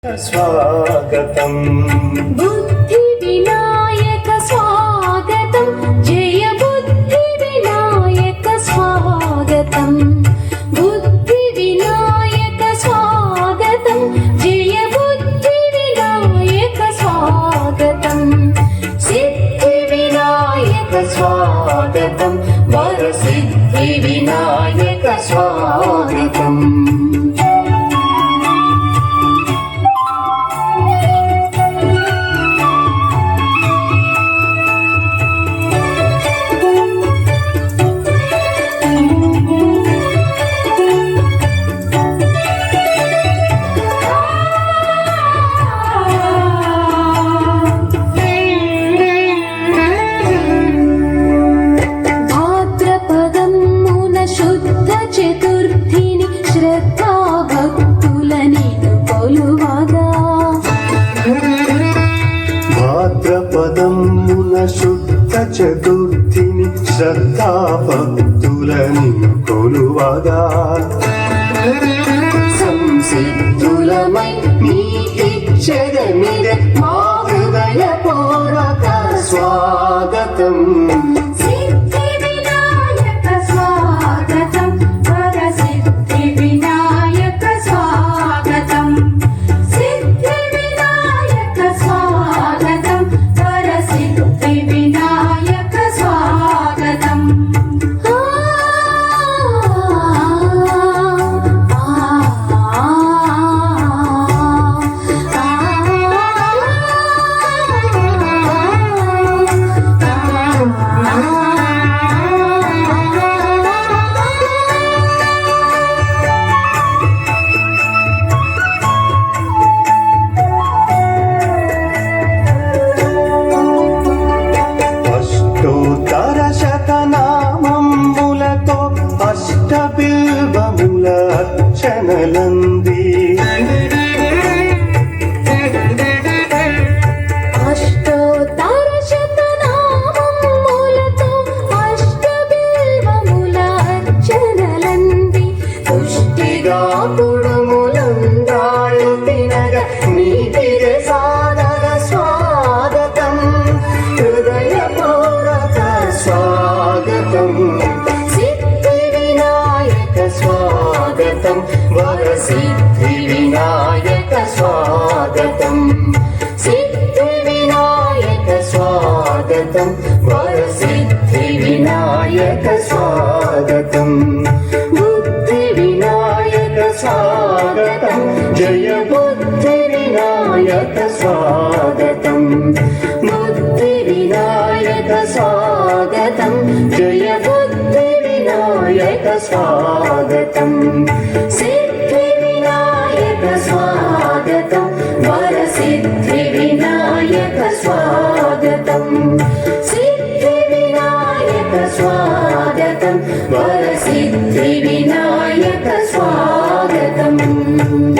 स्वागतम् बुद्धि विनायक स्वागतम् जय बुद्धि विनायक स्वागतम् बुद्धि विनायक स्वागतम् जय बुद्धि विनायक स्वागतम् सिद्धि विनायक स्वागतम् वरसिद्धि विनायक स्वागतम् చతుర్థిని శ్రద్ధా భక్తులని కొలువగా భాద్రపదమున శుద్ధ చతుర్థిని శ్రద్ధా భక్తులని కొలువగా సంసిద్ధులమై నీకిచ్చదమిదే మా హృదయ పూర్వక స్వాగతం అష్టబిల్వముల అర్చనలంది అష్టోత్తర శతనామములతో అష్టబిల్వముల అర్చనలంది పుష్టిగా కుడుములందాళ్ళు తినగా నీటిగా సాగర స్వాగతం హృదయపూర్వక స్వాగతం स्वागतं वरसिद्धि विनायक स्वागतं सिद्धि विनायक स्वागतं वरसिद्धि विनायक स्वागतं बुद्धि विनायक स्वागतं जय बुद्धि विनायक स्वागतं बुद्धि विनायक स्वागतं जय बुद्धि विनायक स्वागतं सिद्धि विनायक स्वागतं वरसिद्धि विनायक स्वागतं